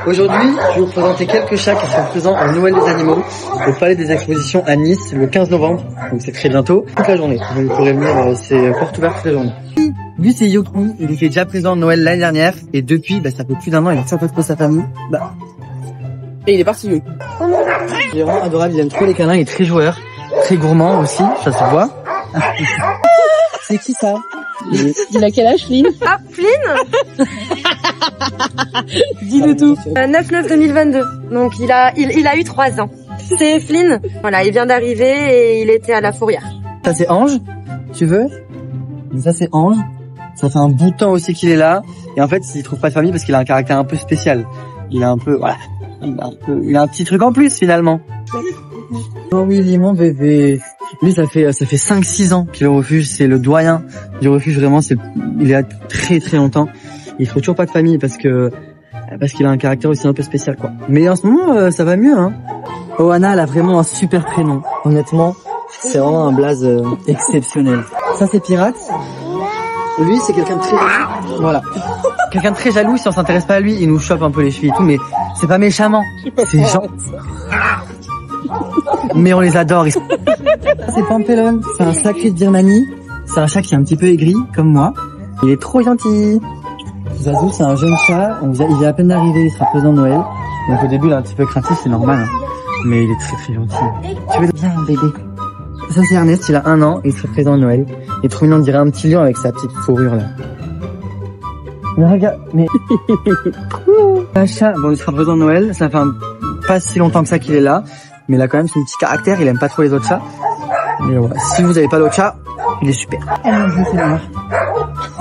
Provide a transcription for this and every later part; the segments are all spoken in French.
Aujourd'hui, je vais vous présenter quelques chats qui seront présents au Noël des animaux au Palais des Expositions à Nice le 15 novembre. Donc c'est très bientôt, toute la journée. Donc vous pourrez venir, c'est porte ouverte toute la journée. Lui c'est Yoki, il était déjà présent au Noël l'année dernière et depuis, ça fait plus d'un an, il a tout fait pour sa famille. Et il est parti Yoki. Il est vraiment adorable, il aime trop les câlins, il est très joueur, très gourmand aussi, ça se voit. C'est qui ça? Il a quel âge, Flynn? Ah, Flynn? Dis-le tout. 9/9/2022. Donc il a eu 3 ans. C'est Flynn. Voilà, il vient d'arriver et il était à la fourrière. Ça c'est Ange, tu veux? Ça c'est Ange. Ça fait un bout de temps aussi qu'il est là. Et en fait, il trouve pas de famille parce qu'il a un caractère un peu spécial. Il a un peu, voilà. Il a un petit truc en plus finalement. Oh oui, mon bébé. Lui, ça fait 5-6 ans qu'il est au refuge. C'est le doyen du refuge, vraiment. Il est là très très longtemps. Il trouve toujours pas de famille parce qu'il a un caractère aussi un peu spécial, quoi. Mais en ce moment, ça va mieux, hein. Ohana, elle a vraiment un super prénom. Honnêtement, c'est vraiment un blaze exceptionnel. Ça, c'est Pirate. Lui, c'est quelqu'un de très jaloux. Voilà. Quelqu'un de très jaloux. Si on s'intéresse pas à lui, il nous chope un peu les chevilles et tout, mais c'est pas méchamment. C'est gentil. Mais on les adore. C'est Pampelon, c'est un sacré de Birmanie. C'est un chat qui est un petit peu aigri, comme moi. Il est trop gentil. Zazou, c'est un jeune chat. Il est à peine d'arriver, il sera présent Noël. Donc au début, il est un petit peu craintif, c'est normal. Hein. Mais il est très très gentil. Tu veux bien, bébé? Ça, c'est Ernest, il a 1 an et il sera présent Noël. Il est trop mignon, on dirait un petit lion avec sa petite fourrure là. Mais regarde, mais... Un chat, bon, il sera présent Noël. Ça fait pas si longtemps que ça qu'il est là. Mais il a quand même son petit caractère, il aime pas trop les autres chats. Mais ouais, si vous avez pas d'autres chats, il est super.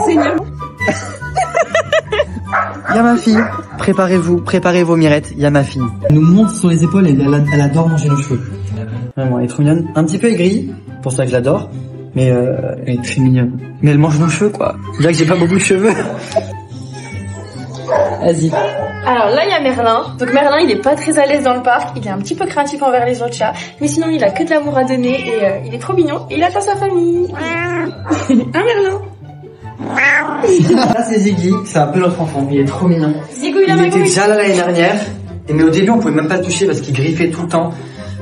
C'est nul. Il y a ma fille, préparez vos mirettes, il y a ma fille. Elle nous monte sur les épaules et elle adore manger nos cheveux. Vraiment, elle est trop mignonne. Un petit peu aigrie, pour ça que je l'adore. Mais elle est très mignonne. Mais elle mange nos cheveux, quoi. Déjà que j'ai pas beaucoup de cheveux. Vas-y. Alors là, il y a Merlin. Donc Merlin, il est pas très à l'aise dans le parc. Il est un petit peu craintif envers les autres chats. Mais sinon, il a que de l'amour à donner et il est trop mignon. Et il attend sa famille. Merlin. Là, c'est Ziggy. C'est un peu notre enfant. Il est trop mignon. Ziggy, il était déjà là l'année dernière. Mais au début, on pouvait même pas le toucher parce qu'il griffait tout le temps.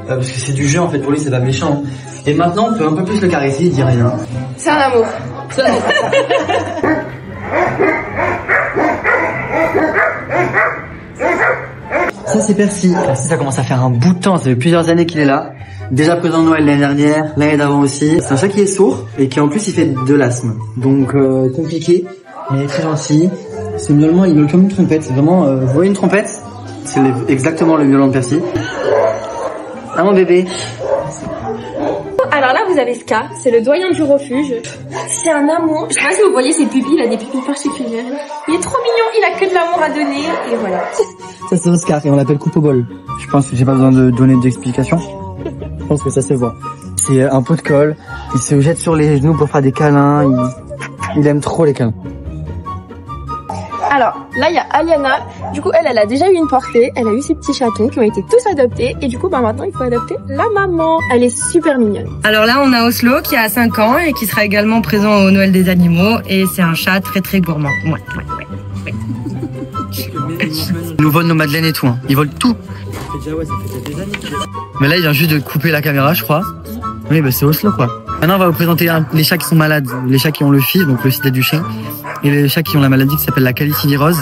Parce que c'est du jeu, en fait. Pour lui, c'est pas méchant. Et maintenant, on peut un peu plus le caresser. Il dit rien. C'est un amour. Ça c'est Percy. Percy, ça commence à faire un bout de temps, ça fait plusieurs années qu'il est là. Déjà présent Noël l'année dernière, l'année d'avant aussi. C'est un chat qui est sourd et qui en plus il fait de l'asthme. Donc compliqué, mais il est très gentil. C'est miaulement, il miaule comme une trompette. C'est vraiment, vous voyez une trompette? C'est exactement le miaulement de Percy. Ah mon bébé. Alors là, vous avez Ska, c'est le doyen du refuge. C'est un amour. Je sais pas si vous voyez ses pupilles, il a des pupilles particulières. Il est trop mignon, il a que de l'amour à donner, et voilà. Ça c'est Oscar et on l'appelle coupe au bol. Je pense que j'ai pas besoin de donner d'explication. Je pense que ça se voit. C'est un pot de colle, il se jette sur les genoux pour faire des câlins, il aime trop les câlins. Alors, là, il y a Aliana. Du coup, elle a déjà eu une portée. Elle a eu ses petits chatons qui ont été tous adoptés. Et du coup, maintenant, il faut adopter la maman. Elle est super mignonne. Alors là, on a Oslo qui a 5 ans et qui sera également présent au Noël des animaux. Et c'est un chat très très gourmand. Ouais. Ils nous volent nos madeleines et tout. Hein. Ils volent tout. Mais là, il vient juste de couper la caméra, je crois. Oui, c'est Oslo, quoi. Maintenant, on va vous présenter les chats qui sont malades. Les chats qui ont le FIV, donc le sida du chien. Et les chats qui ont la maladie qui s'appelle la calicivirose.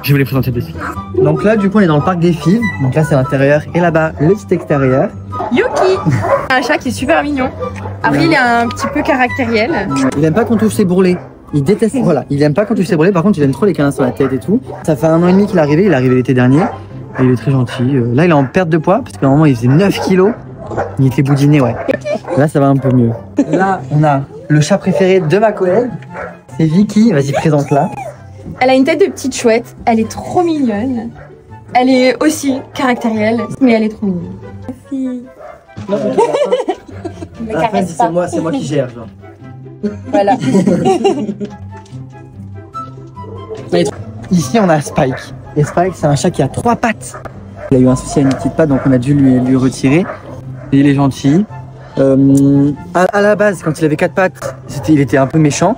Je vais vous les présenter dessus. Donc là, du coup, on est dans le parc des FIV. Donc là, c'est l'intérieur. Et là-bas, le petit extérieur. Yuki, un chat qui est super mignon. Après, il est un petit peu caractériel. Il aime pas qu'on touche ses bourrelets. Il déteste, voilà. Il aime pas qu'on touche ses bourrelets. Par contre, il aime trop les câlins sur la tête et tout. Ça fait 1 an et demi qu'il est arrivé. Il est arrivé l'été dernier. Et il est très gentil. Là, il est en perte de poids. Parce qu'à un moment, il faisait 9 kilos. Il était boudiné, ouais. Là, ça va un peu mieux. Là, on a le chat préféré de ma collègue. C'est Vicky. Vas-y, présente-la. Elle a une tête de petite chouette. Elle est trop mignonne. Elle est aussi caractérielle. Mais elle est trop mignonne. Non, c'est moi qui gère, genre. Voilà. Ici, on a Spike. Et Spike, c'est un chat qui a 3 pattes. Il a eu un souci à une petite patte, donc on a dû lui retirer. Et il est gentil. À la base, quand il avait 4 pattes, il était un peu méchant.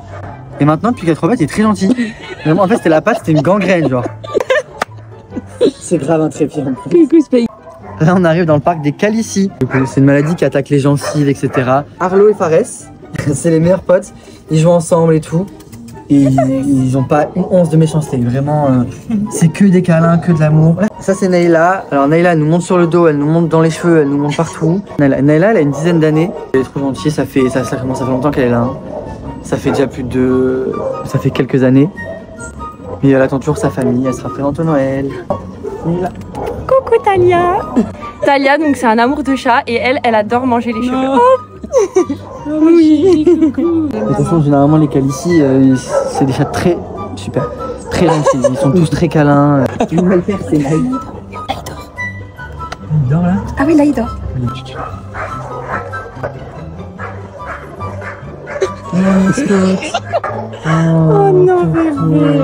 Et maintenant, depuis qu'il a 3 pattes, il est très gentil. Vraiment, en fait, c'était la patte, c'était une gangrène, genre. C'est grave intrépide. Là, on arrive dans le parc des Calici. C'est une maladie qui attaque les gencives, etc. Arlo et Fares, c'est les meilleurs potes. Ils jouent ensemble et tout. Et ils ont pas une once de méchanceté. Vraiment, c'est que des câlins, que de l'amour. Ça, c'est Naïla. Alors, Naïla, elle nous monte sur le dos, elle nous monte dans les cheveux, elle nous monte partout. Naïla, elle a une dizaine d'années. Elle est trop gentille. Ça commence à faire longtemps qu'elle est là. Hein. Ça fait déjà ça fait quelques années. Mais elle attend toujours sa famille. Elle sera présente au Noël. Naïla. Coucou Talia. Talia, donc c'est un amour de chat et elle adore manger les cheveux. Oh oui. De toute façon, généralement, les Calici, c'est des chats très gentils. Ils sont tous très câlins. Une nouvelle paire, c'est Naïla. Elle dort. Il dort là? Ah oui, là il dort. Oh, Scott. Oh non, bébé.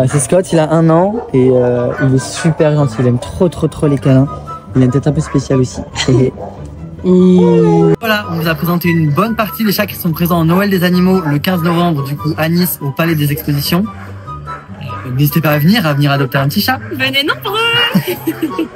C'est Scott, il a 1 an et il est super gentil. Il aime trop les câlins. Il a une tête un peu spéciale aussi. Voilà, on vous a présenté une bonne partie des chats qui sont présents au Noël des animaux le 15 novembre, du coup à Nice, au Palais des Expositions. N'hésitez pas à venir adopter un petit chat. Venez nombreux.